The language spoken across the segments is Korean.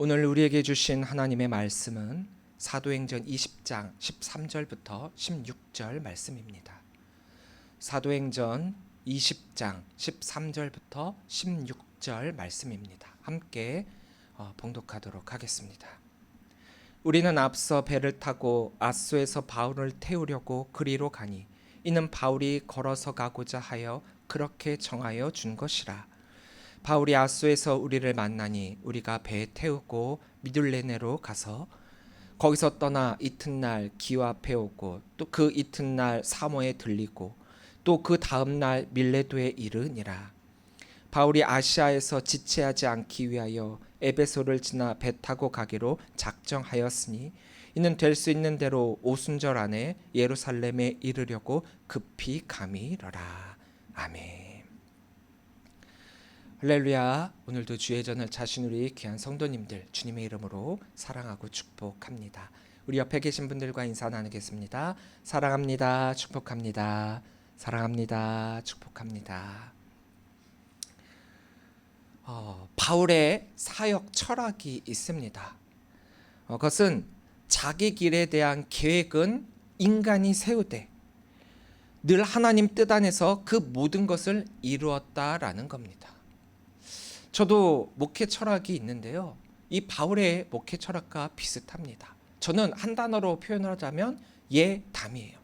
오늘 우리에게 주신 하나님의 말씀은 사도행전 20장 13절부터 16절 말씀입니다. 사도행전 20장 13절부터 16절 말씀입니다. 함께 봉독하도록 하겠습니다. 우리는 앞서 배를 타고 아소에서 바울을 태우려고 그리로 가니 이는 바울이 걸어서 가고자 하여 그렇게 정하여 준 것이라. 바울이 아소에서 우리를 만나니 우리가 배에 태우고 미둘레네로 가서 거기서 떠나 이튿날 기오 앞에 오고 또 그 이튿날 사모에 들리고 또 그 다음날 밀레도에 이르니라. 바울이 아시아에서 지체하지 않기 위하여 에베소를 지나 배 타고 가기로 작정하였으니 이는 될 수 있는 대로 오순절 안에 예루살렘에 이르려고 급히 감이러라. 아멘. 할렐루야. 오늘도 주의 전을 자신 우리 귀한 성도님들 주님의 이름으로 사랑하고 축복합니다. 우리 옆에 계신 분들과 인사 나누겠습니다. 사랑합니다. 축복합니다. 사랑합니다. 축복합니다. 바울의 사역 철학이 있습니다. 그것은 자기 길에 대한 계획은 인간이 세우되 늘 하나님 뜻 안에서 그 모든 것을 이루었다라는 겁니다. 저도 목회 철학이 있는데요. 이 바울의 목회 철학과 비슷합니다. 저는 한 단어로 표현을 하자면 예담이에요.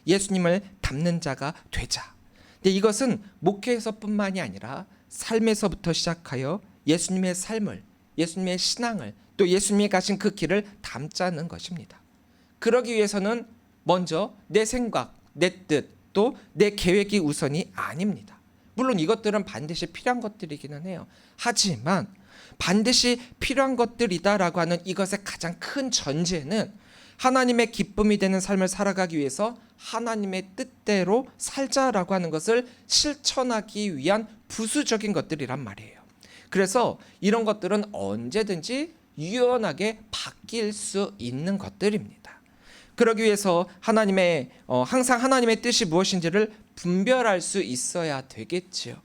예수님을 닮는 자가 되자. 근데 이것은 목회에서뿐만이 아니라 삶에서부터 시작하여 예수님의 삶을, 예수님의 신앙을, 또 예수님이 가신 그 길을 담자는 것입니다. 그러기 위해서는 먼저 내 생각, 내 뜻, 또 내 계획이 우선이 아닙니다. 물론 이것들은 반드시 필요한 것들이기는 해요. 하지만 반드시 필요한 것들이다라고 하는 이것의 가장 큰 전제는 하나님의 기쁨이 되는 삶을 살아가기 위해서 하나님의 뜻대로 살자라고 하는 것을 실천하기 위한 부수적인 것들이란 말이에요. 그래서 이런 것들은 언제든지 유연하게 바뀔 수 있는 것들입니다. 그러기 위해서 항상 하나님의 뜻이 무엇인지를 분별할 수 있어야 되겠지요.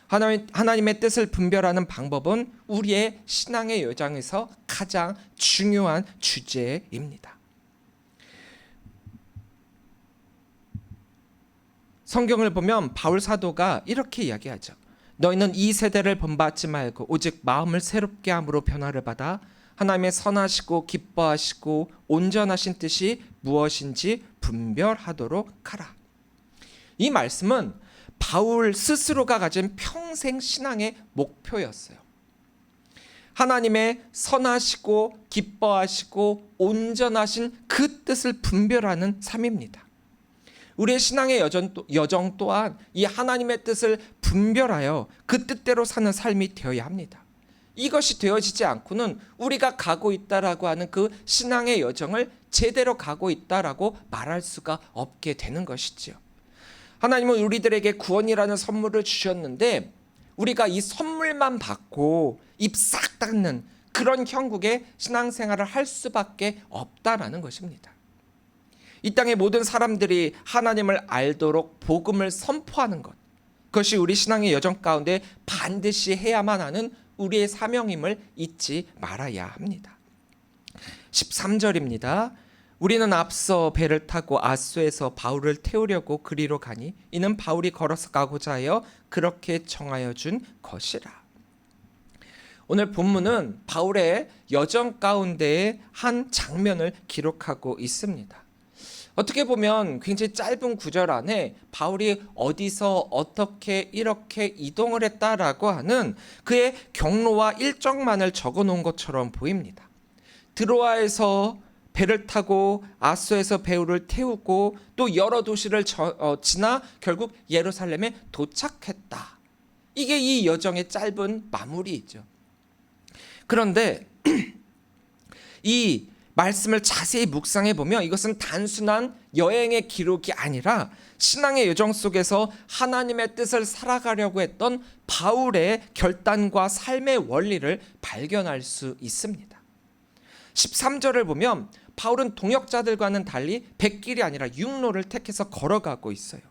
하나님의 뜻을 분별하는 방법은 우리의 신앙의 여정에서 가장 중요한 주제입니다. 성경을 보면 바울 사도가 이렇게 이야기하죠. 너희는 이 세대를 본받지 말고 오직 마음을 새롭게 함으로 변화를 받아 하나님의 선하시고 기뻐하시고 온전하신 뜻이 무엇인지 분별하도록 하라. 이 말씀은 바울 스스로가 가진 평생 신앙의 목표였어요. 하나님의 선하시고 기뻐하시고 온전하신 그 뜻을 분별하는 삶입니다. 우리의 신앙의 여정 또한 이 하나님의 뜻을 분별하여 그 뜻대로 사는 삶이 되어야 합니다. 이것이 되어지지 않고는 우리가 가고 있다라고 하는 그 신앙의 여정을 제대로 가고 있다라고 말할 수가 없게 되는 것이지요. 하나님은 우리들에게 구원이라는 선물을 주셨는데 우리가 이 선물만 받고 입 싹 닫는 그런 형국의 신앙생활을 할 수밖에 없다라는 것입니다. 이 땅의 모든 사람들이 하나님을 알도록 복음을 선포하는 것, 그것이 우리 신앙의 여정 가운데 반드시 해야만 하는 우리의 사명임을 잊지 말아야 합니다. 13절입니다. 우리는 앞서 배를 타고 아소에서 바울을 태우려고 그리로 가니 이는 바울이 걸어서 가고자 하여 그렇게 정하여 준 것이라. 오늘 본문은 바울의 여정 가운데의 한 장면을 기록하고 있습니다. 어떻게 보면 굉장히 짧은 구절 안에 바울이 어디서 어떻게 이렇게 이동을 했다라고 하는 그의 경로와 일정만을 적어 놓은 것처럼 보입니다. 드로아에서 배를 타고 아소에서 바울을 태우고 또 여러 도시를 지나 결국 예루살렘에 도착했다. 이게 이 여정의 짧은 마무리이죠. 그런데 이 말씀을 자세히 묵상해 보면 이것은 단순한 여행의 기록이 아니라 신앙의 여정 속에서 하나님의 뜻을 살아가려고 했던 바울의 결단과 삶의 원리를 발견할 수 있습니다. 13절을 보면 바울은 동역자들과는 달리 백길이 아니라 육로를 택해서 걸어가고 있어요.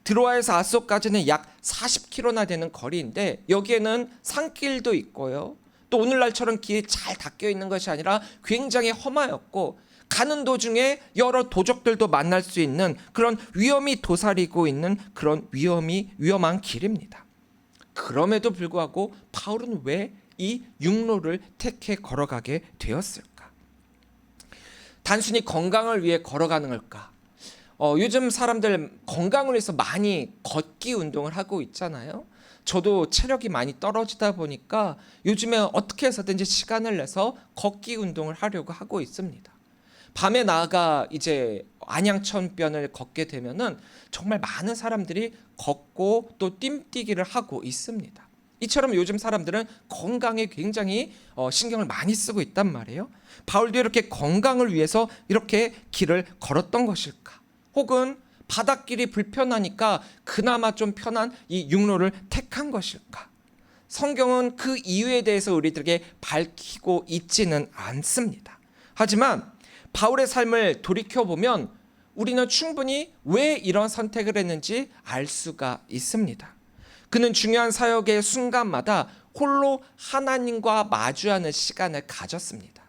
드로아에서 아소까지는 약 40km나 되는 거리인데 여기에는 산길도 있고요. 또 오늘날처럼 길이 잘 닦여 있는 것이 아니라 굉장히 험하였고 가는 도중에 여러 도적들도 만날 수 있는 그런 위험이 도사리고 있는 그런 위험한 길입니다. 그럼에도 불구하고 바울은 왜 이 육로를 택해 걸어가게 되었을까? 단순히 건강을 위해 걸어가는 걸까? 요즘 사람들 건강을 위해서 많이 걷기 운동을 하고 있잖아요. 저도 체력이 많이 떨어지다 보니까 요즘에 어떻게 해서든지 시간을 내서 걷기 운동을 하려고 하고 있습니다. 밤에 나가 이제 안양천변을 걷게 되면은 정말 많은 사람들이 걷고 또 뜀뛰기를 하고 있습니다. 이처럼 요즘 사람들은 건강에 굉장히 신경을 많이 쓰고 있단 말이에요. 바울도 이렇게 건강을 위해서 이렇게 길을 걸었던 것일까? 혹은 바닷길이 불편하니까 그나마 좀 편한 이 육로를 택한 것일까? 성경은 그 이유에 대해서 우리들에게 밝히고 있지는 않습니다. 하지만 바울의 삶을 돌이켜보면 우리는 충분히 왜 이런 선택을 했는지 알 수가 있습니다. 그는 중요한 사역의 순간마다 홀로 하나님과 마주하는 시간을 가졌습니다.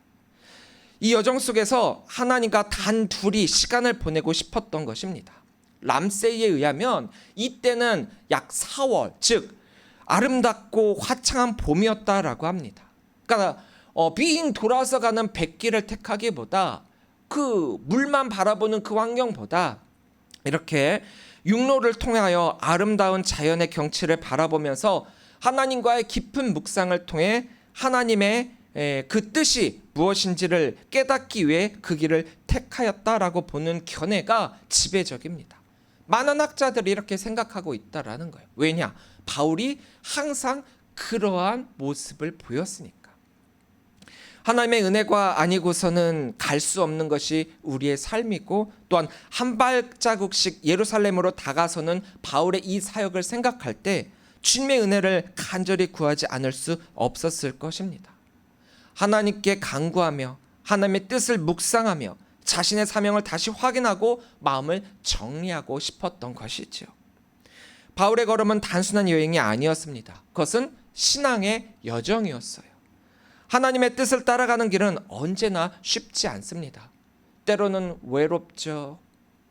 이 여정 속에서 하나님과 단 둘이 시간을 보내고 싶었던 것입니다. 람세이에 의하면 이때는 약 4월, 즉 아름답고 화창한 봄이었다라고 합니다. 그러니까 빙 돌아서 가는 백길을 택하기보다 그 물만 바라보는 그 환경보다 이렇게 육로를 통하여 아름다운 자연의 경치를 바라보면서 하나님과의 깊은 묵상을 통해 하나님의 그 뜻이 무엇인지를 깨닫기 위해 그 길을 택하였다라고 보는 견해가 지배적입니다. 많은 학자들이 이렇게 생각하고 있다라는 거예요. 왜냐? 바울이 항상 그러한 모습을 보였으니까. 하나님의 은혜가 아니고서는 갈 수 없는 것이 우리의 삶이고 또한 한 발자국씩 예루살렘으로 다가서는 바울의 이 사역을 생각할 때 주님의 은혜를 간절히 구하지 않을 수 없었을 것입니다. 하나님께 간구하며 하나님의 뜻을 묵상하며 자신의 사명을 다시 확인하고 마음을 정리하고 싶었던 것이죠. 바울의 걸음은 단순한 여행이 아니었습니다. 그것은 신앙의 여정이었어요. 하나님의 뜻을 따라가는 길은 언제나 쉽지 않습니다. 때로는 외롭죠.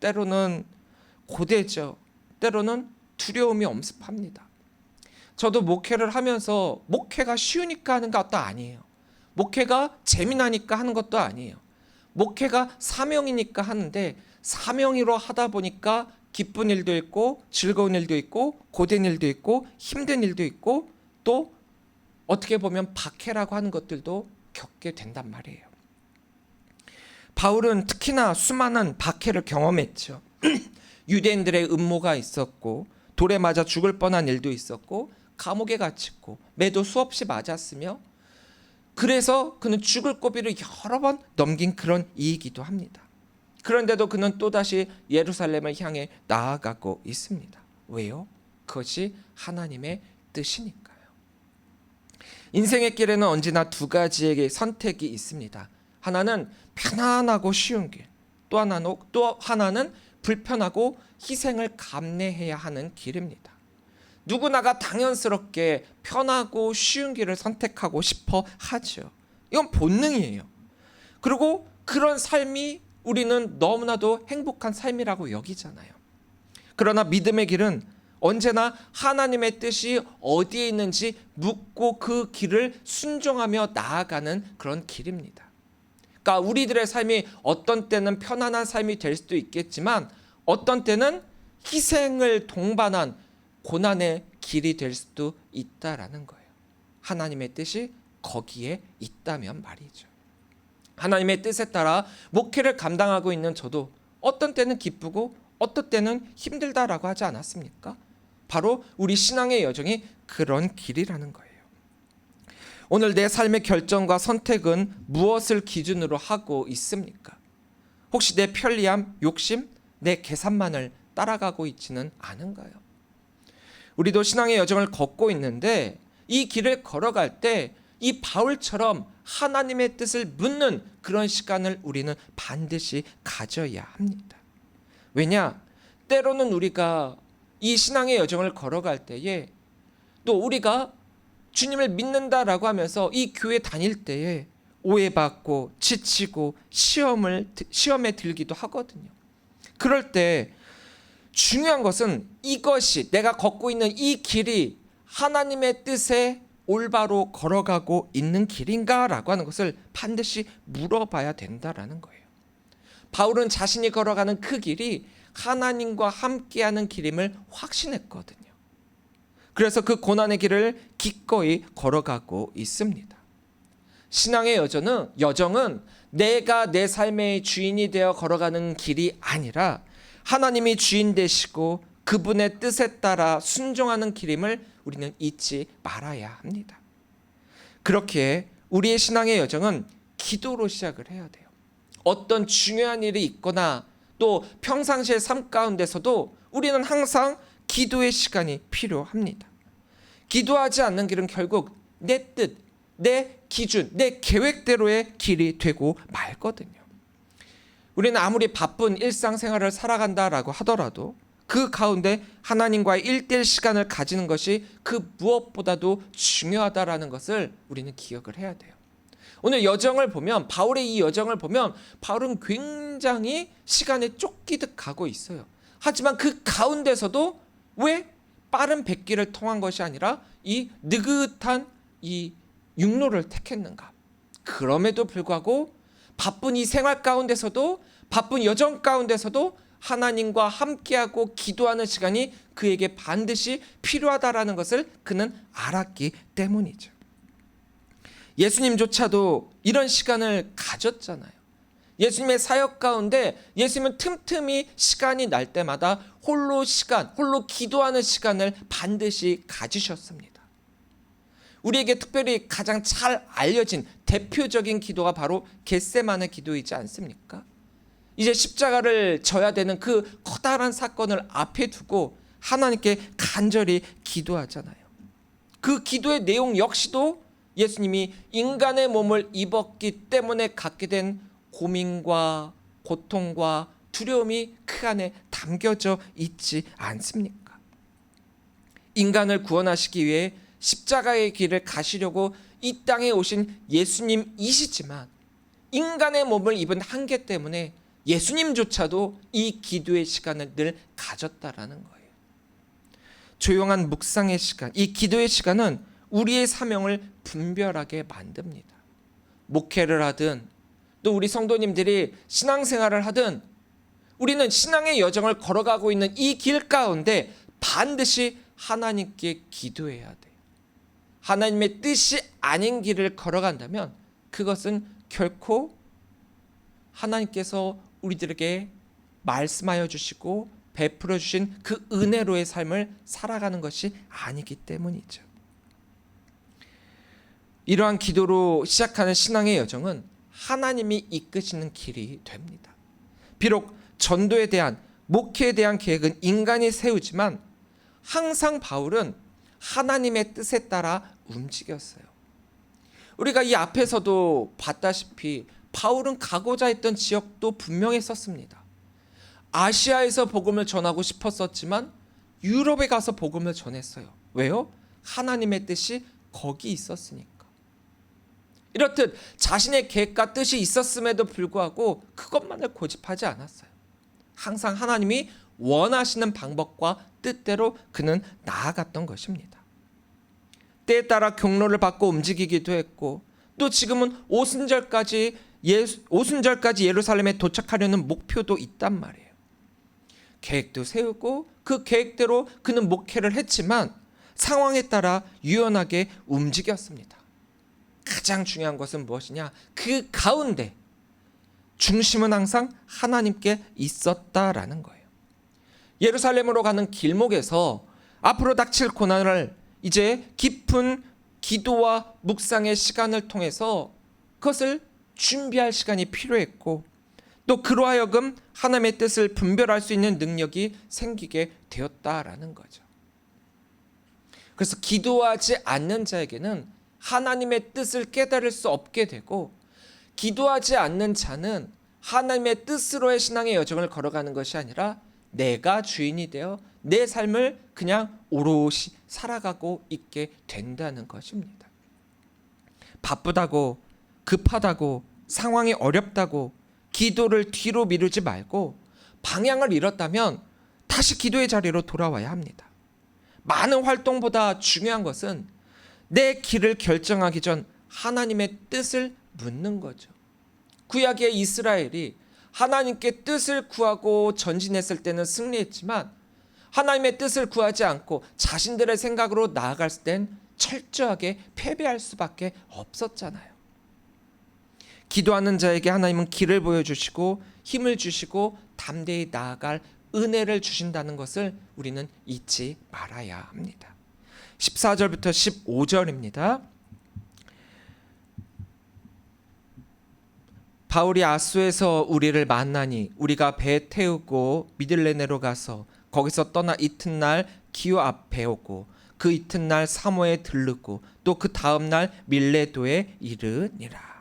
때로는 고되죠. 때로는 두려움이 엄습합니다. 저도 목회를 하면서 목회가 쉬우니까 하는 것도 아니에요. 목회가 재미나니까 하는 것도 아니에요. 목회가 사명이니까 하는데 사명으로 하다 보니까 기쁜 일도 있고 즐거운 일도 있고 고된 일도 있고 힘든 일도 있고 또 어떻게 보면 박해라고 하는 것들도 겪게 된단 말이에요. 바울은 특히나 수많은 박해를 경험했죠. 유대인들의 음모가 있었고 돌에 맞아 죽을 뻔한 일도 있었고 감옥에 갇혔고 매도 수없이 맞았으며 그래서 그는 죽을 고비를 여러 번 넘긴 그런 이이기도 합니다. 그런데도 그는 또다시 예루살렘을 향해 나아가고 있습니다. 왜요? 그것이 하나님의 뜻이니까요. 인생의 길에는 언제나 두 가지의 선택이 있습니다. 하나는 편안하고 쉬운 길, 또 하나는 불편하고 희생을 감내해야 하는 길입니다. 누구나가 당연스럽게 편하고 쉬운 길을 선택하고 싶어 하죠. 이건 본능이에요. 그리고 그런 삶이 우리는 너무나도 행복한 삶이라고 여기잖아요. 그러나 믿음의 길은 언제나 하나님의 뜻이 어디에 있는지 묻고 그 길을 순종하며 나아가는 그런 길입니다. 그러니까 우리들의 삶이 어떤 때는 편안한 삶이 될 수도 있겠지만 어떤 때는 희생을 동반한 고난의 길이 될 수도 있다라는 거예요. 하나님의 뜻이 거기에 있다면 말이죠. 하나님의 뜻에 따라 목회를 감당하고 있는 저도 어떤 때는 기쁘고 어떤 때는 힘들다라고 하지 않았습니까? 바로 우리 신앙의 여정이 그런 길이라는 거예요. 오늘 내 삶의 결정과 선택은 무엇을 기준으로 하고 있습니까? 혹시 내 편리함, 욕심, 내 계산만을 따라가고 있지는 않은가요? 우리도 신앙의 여정을 걷고 있는데 이 길을 걸어갈 때 이 바울처럼 하나님의 뜻을 묻는 그런 시간을 우리는 반드시 가져야 합니다. 왜냐? 때로는 우리가 이 신앙의 여정을 걸어갈 때에 또 우리가 주님을 믿는다라고 하면서 이 교회 다닐 때에 오해받고 지치고 시험에 들기도 하거든요. 그럴 때 중요한 것은 이것이 내가 걷고 있는 이 길이 하나님의 뜻에 올바로 걸어가고 있는 길인가라고 하는 것을 반드시 물어봐야 된다라는 거예요. 바울은 자신이 걸어가는 그 길이 하나님과 함께하는 길임을 확신했거든요. 그래서 그 고난의 길을 기꺼이 걸어가고 있습니다. 신앙의 여정은 내가 내 삶의 주인이 되어 걸어가는 길이 아니라 하나님이 주인 되시고 그분의 뜻에 따라 순종하는 길임을 우리는 잊지 말아야 합니다. 그렇기에 우리의 신앙의 여정은 기도로 시작을 해야 돼요. 어떤 중요한 일이 있거나 또 평상시의 삶 가운데서도 우리는 항상 기도의 시간이 필요합니다. 기도하지 않는 길은 결국 내 뜻, 내 기준, 내 계획대로의 길이 되고 말거든요. 우리는 아무리 바쁜 일상생활을 살아간다라고 하더라도 그 가운데 하나님과의 1:1 시간을 가지는 것이 그 무엇보다도 중요하다라는 것을 우리는 기억을 해야 돼요. 오늘 여정을 보면, 바울의 이 여정을 보면 바울은 굉장히 시간에 쫓기듯 가고 있어요. 하지만 그 가운데서도 왜 빠른 백길을 통한 것이 아니라 이 느긋한 이 육로를 택했는가? 그럼에도 불구하고 바쁜 이 생활 가운데서도, 바쁜 여정 가운데서도 하나님과 함께하고 기도하는 시간이 그에게 반드시 필요하다라는 것을 그는 알았기 때문이죠. 예수님조차도 이런 시간을 가졌잖아요. 예수님의 사역 가운데 예수님은 틈틈이 시간이 날 때마다 홀로 기도하는 시간을 반드시 가지셨습니다. 우리에게 특별히 가장 잘 알려진 대표적인 기도가 바로 겟세마네 기도이지 않습니까? 이제 십자가를 져야 되는 그 커다란 사건을 앞에 두고 하나님께 간절히 기도하잖아요. 그 기도의 내용 역시도 예수님이 인간의 몸을 입었기 때문에 갖게 된 고민과 고통과 두려움이 그 안에 담겨져 있지 않습니까? 인간을 구원하시기 위해 십자가의 길을 가시려고 이 땅에 오신 예수님이시지만 인간의 몸을 입은 한계 때문에 예수님조차도 이 기도의 시간을 늘 가졌다라는 거예요. 조용한 묵상의 시간, 이 기도의 시간은 우리의 사명을 분별하게 만듭니다. 목회를 하든 또 우리 성도님들이 신앙생활을 하든 우리는 신앙의 여정을 걸어가고 있는 이 길 가운데 반드시 하나님께 기도해야 돼요. 하나님의 뜻이 아닌 길을 걸어간다면 그것은 결코 하나님께서 우리들에게 말씀하여 주시고 베풀어 주신 그 은혜로의 삶을 살아가는 것이 아니기 때문이죠. 이러한 기도로 시작하는 신앙의 여정은 하나님이 이끄시는 길이 됩니다. 비록 전도에 대한, 목회에 대한 계획은 인간이 세우지만 항상 바울은 하나님의 뜻에 따라 움직였어요. 우리가 이 앞에서도 봤다시피 바울은 가고자 했던 지역도 분명했었습니다. 아시아에서 복음을 전하고 싶었었지만 유럽에 가서 복음을 전했어요. 왜요? 하나님의 뜻이 거기 있었으니까. 이렇듯 자신의 계획과 뜻이 있었음에도 불구하고 그것만을 고집하지 않았어요. 항상 하나님이 원하시는 방법과 뜻대로 그는 나아갔던 것입니다. 때에 따라 경로를 받고 움직이기도 했고 또 지금은 오순절까지 예루살렘에 도착하려는 목표도 있단 말이에요. 계획도 세우고 그 계획대로 그는 목회를 했지만 상황에 따라 유연하게 움직였습니다. 가장 중요한 것은 무엇이냐? 그 가운데 중심은 항상 하나님께 있었다라는 거예요. 예루살렘으로 가는 길목에서 앞으로 닥칠 고난을 이제 깊은 기도와 묵상의 시간을 통해서 그것을 준비할 시간이 필요했고 또 그로 하여금 하나님의 뜻을 분별할 수 있는 능력이 생기게 되었다라는 거죠. 그래서 기도하지 않는 자에게는 하나님의 뜻을 깨달을 수 없게 되고 기도하지 않는 자는 하나님의 뜻으로의 신앙의 여정을 걸어가는 것이 아니라 내가 주인이 되어 내 삶을 그냥 오롯이 살아가고 있게 된다는 것입니다. 바쁘다고, 급하다고, 상황이 어렵다고 기도를 뒤로 미루지 말고 방향을 잃었다면 다시 기도의 자리로 돌아와야 합니다. 많은 활동보다 중요한 것은 내 길을 결정하기 전 하나님의 뜻을 묻는 거죠. 구약의 이스라엘이 하나님께 뜻을 구하고 전진했을 때는 승리했지만 하나님의 뜻을 구하지 않고 자신들의 생각으로 나아갔을 땐 철저하게 패배할 수밖에 없었잖아요. 기도하는 자에게 하나님은 길을 보여주시고 힘을 주시고 담대히 나아갈 은혜를 주신다는 것을 우리는 잊지 말아야 합니다. 14절부터 15절입니다. 바울이 아수에서 우리를 만나니 우리가 배 태우고 미들레네로 가서 거기서 떠나 이튿날 기오 앞에 오고 그 이튿날 사모에 들르고 또 그 다음날 밀레도에 이르니라.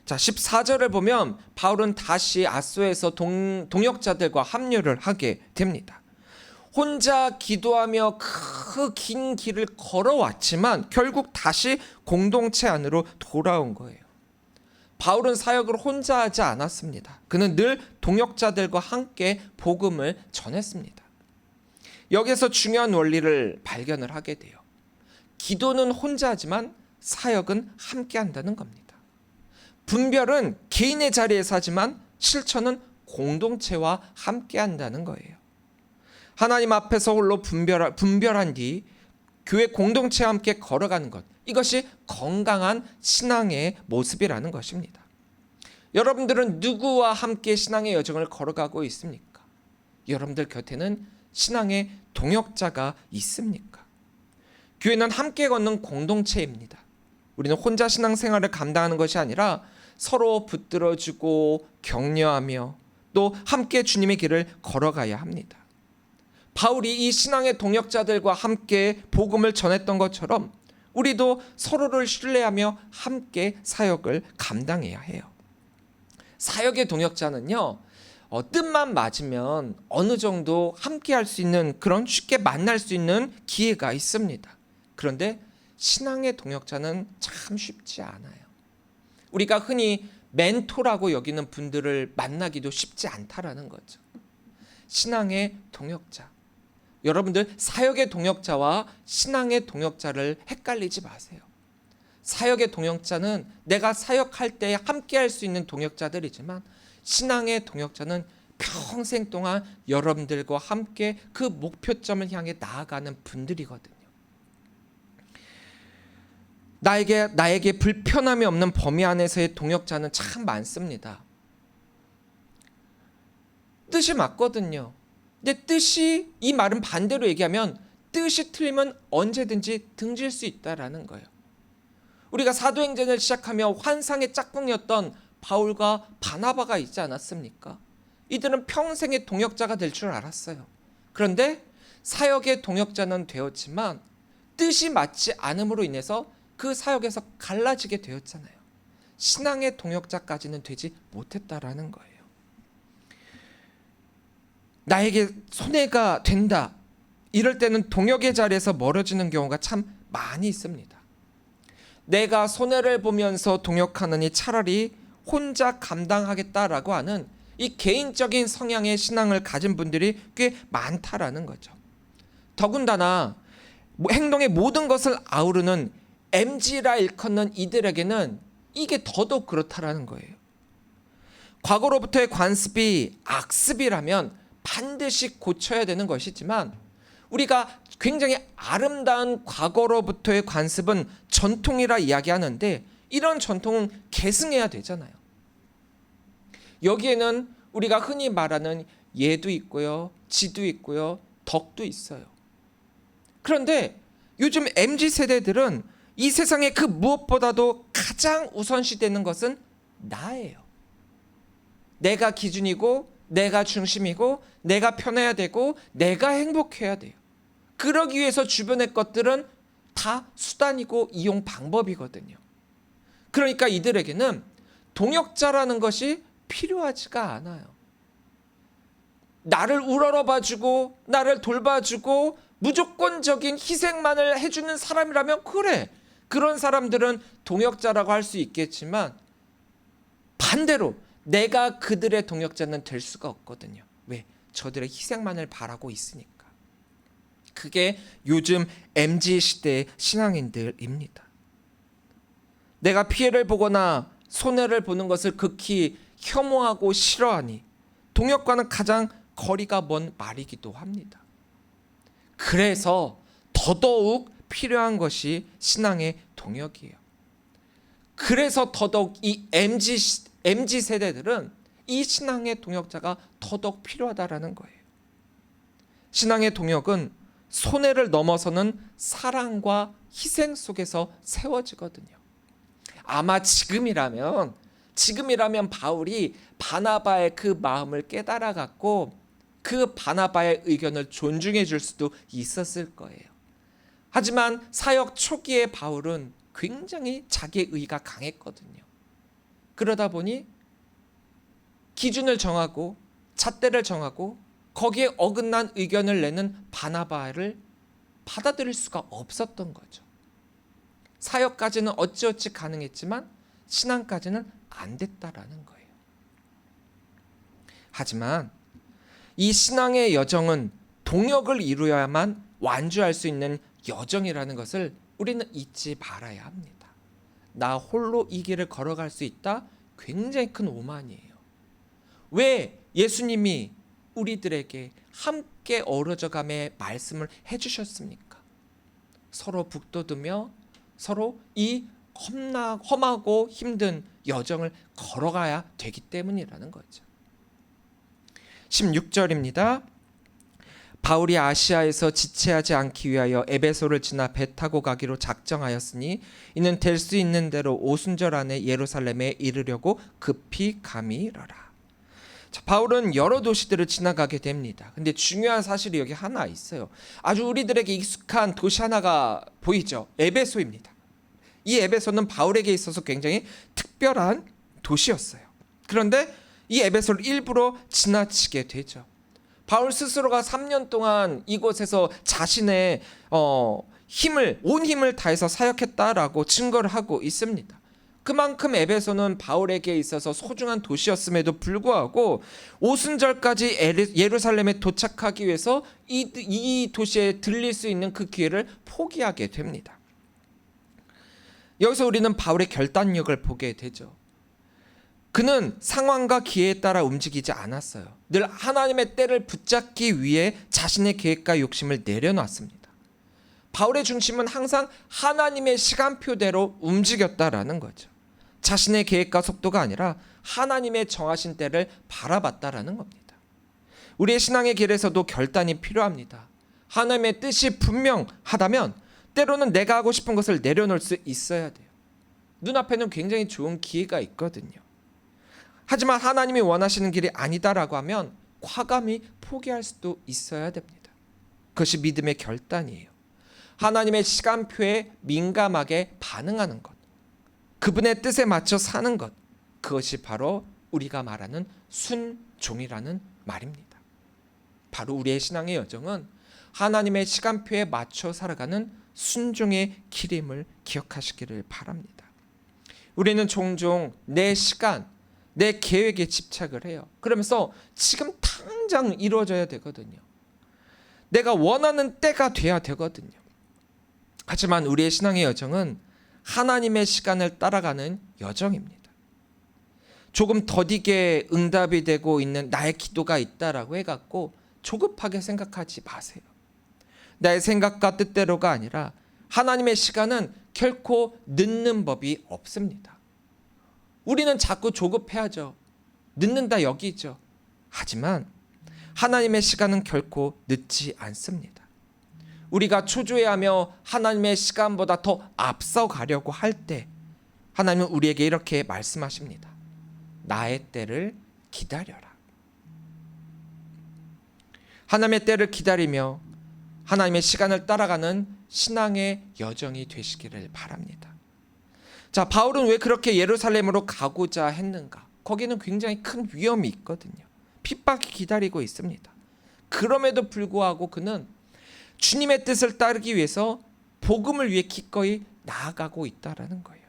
자, 14절을 보면 바울은 다시 아소에서 동역자들과 합류를 하게 됩니다. 혼자 기도하며 그 긴 길을 걸어왔지만 결국 다시 공동체 안으로 돌아온 거예요. 바울은 사역을 혼자 하지 않았습니다. 그는 늘 동역자들과 함께 복음을 전했습니다. 여기서 중요한 원리를 발견을 하게 돼요. 기도는 혼자 하지만 사역은 함께 한다는 겁니다. 분별은 개인의 자리에서 하지만 실천은 공동체와 함께 한다는 거예요. 하나님 앞에서 홀로 분별한 뒤 교회 공동체와 함께 걸어가는 것, 이것이 건강한 신앙의 모습이라는 것입니다. 여러분들은 누구와 함께 신앙의 여정을 걸어가고 있습니까? 여러분들 곁에는 신앙의 동역자가 있습니까? 교회는 함께 걷는 공동체입니다. 우리는 혼자 신앙생활을 감당하는 것이 아니라 서로 붙들어주고 격려하며 또 함께 주님의 길을 걸어가야 합니다. 바울이 이 신앙의 동역자들과 함께 복음을 전했던 것처럼 우리도 서로를 신뢰하며 함께 사역을 감당해야 해요. 사역의 동역자는요, 뜻만 맞으면 어느 정도 함께 할 수 있는, 그런 쉽게 만날 수 있는 기회가 있습니다. 그런데 신앙의 동역자는 참 쉽지 않아요. 우리가 흔히 멘토라고 여기는 분들을 만나기도 쉽지 않다라는 거죠. 신앙의 동역자, 여러분들 사역의 동역자와 신앙의 동역자를 헷갈리지 마세요. 사역의 동역자는 내가 사역할 때 함께 할 수 있는 동역자들이지만 신앙의 동역자는 평생 동안 여러분들과 함께 그 목표점을 향해 나아가는 분들이거든요. 나에게 불편함이 없는 범위 안에서의 동역자는 참 많습니다. 뜻이 맞거든요. 근데 뜻이, 이 말은 반대로 얘기하면 뜻이 틀리면 언제든지 등질 수 있다라는 거예요. 우리가 사도행전을 시작하며 환상의 짝꿍이었던 바울과 바나바가 있지 않았습니까? 이들은 평생의 동역자가 될 줄 알았어요. 그런데 사역의 동역자는 되었지만 뜻이 맞지 않음으로 인해서 그 사역에서 갈라지게 되었잖아요. 신앙의 동역자까지는 되지 못했다라는 거예요. 나에게 손해가 된다, 이럴 때는 동역의 자리에서 멀어지는 경우가 참 많이 있습니다. 내가 손해를 보면서 동역하느니 차라리 혼자 감당하겠다라고 하는 이 개인적인 성향의 신앙을 가진 분들이 꽤 많다라는 거죠. 더군다나 행동의 모든 것을 아우르는 MG라 일컫는 이들에게는 이게 더더욱 그렇다라는 거예요. 과거로부터의 관습이 악습이라면 반드시 고쳐야 되는 것이지만 우리가 굉장히 아름다운 과거로부터의 관습은 전통이라 이야기하는데 이런 전통은 계승해야 되잖아요. 여기에는 우리가 흔히 말하는 예도 있고요, 지도 있고요, 덕도 있어요. 그런데 요즘 MZ세대들은 이 세상에 그 무엇보다도 가장 우선시되는 것은 나예요. 내가 기준이고 내가 중심이고 내가 편해야 되고 내가 행복해야 돼요. 그러기 위해서 주변의 것들은 다 수단이고 이용 방법이거든요. 그러니까 이들에게는 동역자라는 것이 필요하지가 않아요. 나를 우러러봐주고 나를 돌봐주고 무조건적인 희생만을 해주는 사람이라면 그래, 그런 사람들은 동역자라고 할 수 있겠지만 반대로 내가 그들의 동역자는 될 수가 없거든요. 왜? 저들의 희생만을 바라고 있으니까. 그게 요즘 MZ시대의 신앙인들입니다. 내가 피해를 보거나 손해를 보는 것을 극히 혐오하고 싫어하니 동역과는 가장 거리가 먼 말이기도 합니다. 그래서 더더욱 필요한 것이 신앙의 동역이에요. 그래서 더더욱 이 MZ 세대들은 이 신앙의 동역자가 더더욱 필요하다라는 거예요. 신앙의 동역은 손해를 넘어서는 사랑과 희생 속에서 세워지거든요. 아마 지금이라면 바울이 바나바의 그 마음을 깨달아 갖고 그 바나바의 의견을 존중해 줄 수도 있었을 거예요. 하지만 사역 초기의 바울은 굉장히 자기의 의가 강했거든요. 그러다 보니 기준을 정하고 잣대를 정하고 거기에 어긋난 의견을 내는 바나바를 받아들일 수가 없었던 거죠. 사역까지는 어찌어찌 가능했지만 신앙까지는 안 됐다라는 거예요. 하지만 이 신앙의 여정은 동역을 이루어야만 완주할 수 있는 여정이라는 것을 우리는 잊지 말아야 합니다. 나 홀로 이 길을 걸어갈 수 있다? 굉장히 큰 오만이에요. 왜 예수님이 우리들에게 함께 어우러져감의 말씀을 해주셨습니까? 서로 북돋으며 서로 이 험하고 힘든 여정을 걸어가야 되기 때문이라는 거죠. 16절입니다. 바울이 아시아에서 지체하지 않기 위하여 에베소를 지나 배 타고 가기로 작정하였으니 이는 될 수 있는 대로 오순절 안에 예루살렘에 이르려고 급히 감이러라. 자, 바울은 여러 도시들을 지나가게 됩니다. 근데 중요한 사실이 여기 하나 있어요. 아주 우리들에게 익숙한 도시 하나가 보이죠. 에베소입니다. 이 에베소는 바울에게 있어서 굉장히 특별한 도시였어요. 그런데 이 에베소를 일부러 지나치게 되죠. 바울 스스로가 3년 동안 이곳에서 자신의 온 힘을 다해서 사역했다라고 증거를 하고 있습니다. 그만큼 에베소는 바울에게 있어서 소중한 도시였음에도 불구하고 오순절까지 예루살렘에 도착하기 위해서 이 도시에 들릴 수 있는 그 기회를 포기하게 됩니다. 여기서 우리는 바울의 결단력을 보게 되죠. 그는 상황과 기회에 따라 움직이지 않았어요. 늘 하나님의 때를 붙잡기 위해 자신의 계획과 욕심을 내려놨습니다. 바울의 중심은 항상 하나님의 시간표대로 움직였다라는 거죠. 자신의 계획과 속도가 아니라 하나님의 정하신 때를 바라봤다라는 겁니다. 우리의 신앙의 길에서도 결단이 필요합니다. 하나님의 뜻이 분명하다면 때로는 내가 하고 싶은 것을 내려놓을 수 있어야 돼요. 눈앞에는 굉장히 좋은 기회가 있거든요. 하지만 하나님이 원하시는 길이 아니다라고 하면 과감히 포기할 수도 있어야 됩니다. 그것이 믿음의 결단이에요. 하나님의 시간표에 민감하게 반응하는 것, 그분의 뜻에 맞춰 사는 것, 그것이 바로 우리가 말하는 순종이라는 말입니다. 바로 우리의 신앙의 여정은 하나님의 시간표에 맞춰 살아가는 순종의 길임을 기억하시기를 바랍니다. 우리는 종종 내 시간, 내 계획에 집착을 해요. 그러면서 지금 당장 이루어져야 되거든요. 내가 원하는 때가 돼야 되거든요. 하지만 우리의 신앙의 여정은 하나님의 시간을 따라가는 여정입니다. 조금 더디게 응답이 되고 있는 나의 기도가 있다라고 해갖고 조급하게 생각하지 마세요. 나의 생각과 뜻대로가 아니라 하나님의 시간은 결코 늦는 법이 없습니다. 우리는 자꾸 조급해하죠. 늦는다 여기죠. 하지만 하나님의 시간은 결코 늦지 않습니다. 우리가 초조해하며 하나님의 시간보다 더 앞서가려고 할 때 하나님은 우리에게 이렇게 말씀하십니다. 나의 때를 기다려라. 하나님의 때를 기다리며 하나님의 시간을 따라가는 신앙의 여정이 되시기를 바랍니다. 자, 바울은 왜 그렇게 예루살렘으로 가고자 했는가? 거기는 굉장히 큰 위험이 있거든요. 핍박이 기다리고 있습니다. 그럼에도 불구하고 그는 주님의 뜻을 따르기 위해서 복음을 위해 기꺼이 나아가고 있다라는 거예요.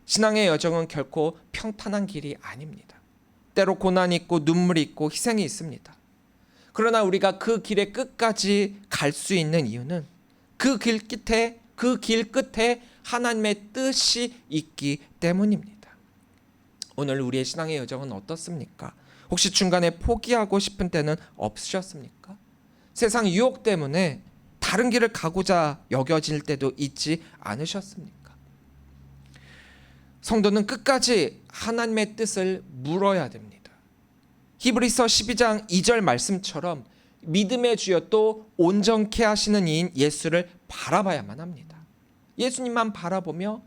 신앙의 여정은 결코 평탄한 길이 아닙니다. 때로 고난이 있고 눈물이 있고 희생이 있습니다. 그러나 우리가 그 길의 끝까지 갈 수 있는 이유는 그 길 끝에 하나님의 뜻이 있기 때문입니다. 오늘 우리의 신앙의 여정은 어떻습니까? 혹시 중간에 포기하고 싶은 때는 없으셨습니까? 세상 유혹 때문에 다른 길을 가고자 여겨질 때도 있지 않으셨습니까? 성도는 끝까지 하나님의 뜻을 물어야 됩니다. 히브리서 12장 2절 말씀처럼 믿음의 주여 또 온전케 하시는 이인 예수를 바라봐야만 합니다. 예수님만 바라보며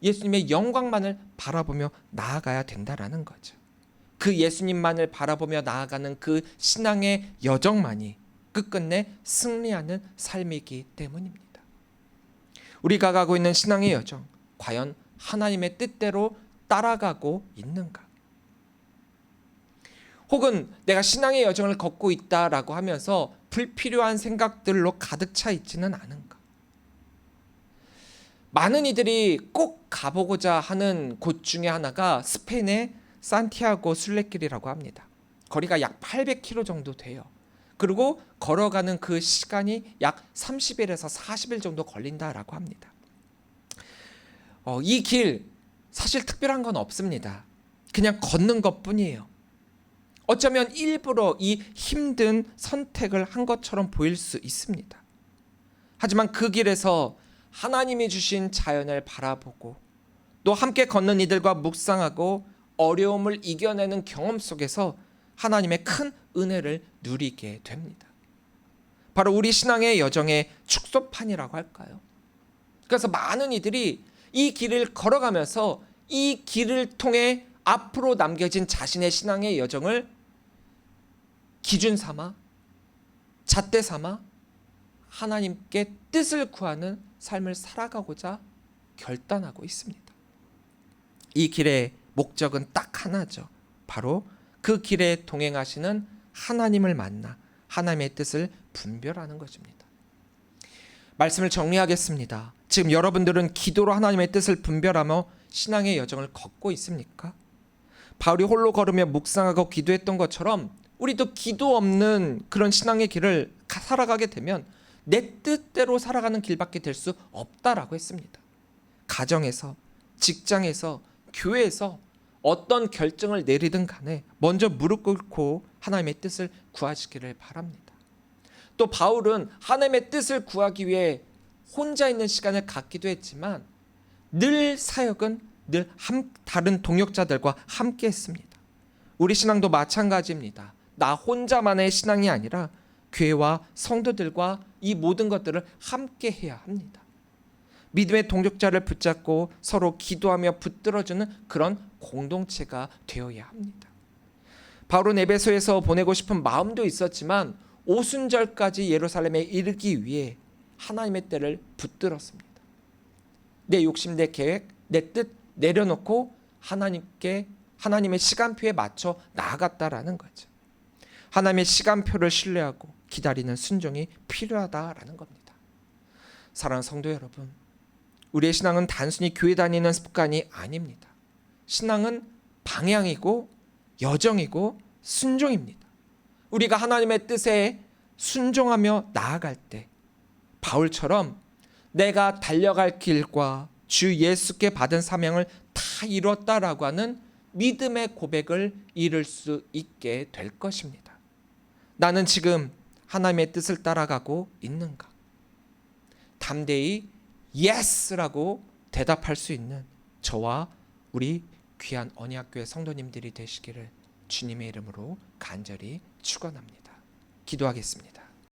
예수님의 영광만을 바라보며 나아가야 된다라는 거죠. 그 예수님만을 바라보며 나아가는 그 신앙의 여정만이 끝끝내 승리하는 삶이기 때문입니다. 우리가 가고 있는 신앙의 여정, 과연 하나님의 뜻대로 따라가고 있는가? 혹은 내가 신앙의 여정을 걷고 있다라고 하면서 불필요한 생각들로 가득 차 있지는 않은가? 많은 이들이 꼭 가보고자 하는 곳 중에 하나가 스페인의 산티아고 순례길이라고 합니다. 거리가 약 800km 정도 돼요. 그리고 걸어가는 그 시간이 약 30일에서 40일 정도 걸린다라고 합니다. 이 길 사실 특별한 건 없습니다. 그냥 걷는 것뿐이에요. 어쩌면 일부러 이 힘든 선택을 한 것처럼 보일 수 있습니다. 하지만 그 길에서 하나님이 주신 자연을 바라보고 또 함께 걷는 이들과 묵상하고 어려움을 이겨내는 경험 속에서 하나님의 큰 은혜를 누리게 됩니다. 바로 우리 신앙의 여정의 축소판이라고 할까요? 그래서 많은 이들이 이 길을 걸어가면서 이 길을 통해 앞으로 남겨진 자신의 신앙의 여정을 기준 삼아 잣대 삼아 하나님께 뜻을 구하는 삶을 살아가고자 결단하고 있습니다. 이 길의 목적은 딱 하나죠. 바로 그 길에 동행하시는 하나님을 만나 하나님의 뜻을 분별하는 것입니다. 말씀을 정리하겠습니다. 지금 여러분들은 기도로 하나님의 뜻을 분별하며 신앙의 여정을 걷고 있습니까? 바울이 홀로 걸으며 묵상하고 기도했던 것처럼 우리도 기도 없는 그런 신앙의 길을 살아가게 되면 내 뜻대로 살아가는 길밖에 될 수 없다라고 했습니다. 가정에서, 직장에서, 교회에서 어떤 결정을 내리든 간에 먼저 무릎 꿇고 하나님의 뜻을 구하시기를 바랍니다. 또 바울은 하나님의 뜻을 구하기 위해 혼자 있는 시간을 갖기도 했지만 늘 사역은 늘 다른 동역자들과 함께 했습니다. 우리 신앙도 마찬가지입니다. 나 혼자만의 신앙이 아니라 교회와 성도들과 이 모든 것들을 함께 해야 합니다. 믿음의 동역자를 붙잡고 서로 기도하며 붙들어주는 그런 공동체가 되어야 합니다. 바울은 에베소에서 보내고 싶은 마음도 있었지만 오순절까지 예루살렘에 이르기 위해 하나님의 때를 붙들었습니다. 내 욕심, 내 계획, 내 뜻 내려놓고 하나님의 시간표에 맞춰 나아갔다라는 거죠. 하나님의 시간표를 신뢰하고 기다리는 순종이 필요하다라는 겁니다. 사랑하는 성도 여러분, 우리의 신앙은 단순히 교회 다니는 습관이 아닙니다. 신앙은 방향이고 여정이고 순종입니다. 우리가 하나님의 뜻에 순종하며 나아갈 때 바울처럼 내가 달려갈 길과 주 예수께 받은 사명을 다 이뤘다라고 하는 믿음의 고백을 이룰 수 있게 될 것입니다. 나는 지금 하나님의 뜻을 따라가고 있는가? 담대히 예스라고 대답할 수 있는 저와 우리 귀한 언약교회 성도님들이 되시기를 주님의 이름으로 간절히 축원합니다. 기도하겠습니다.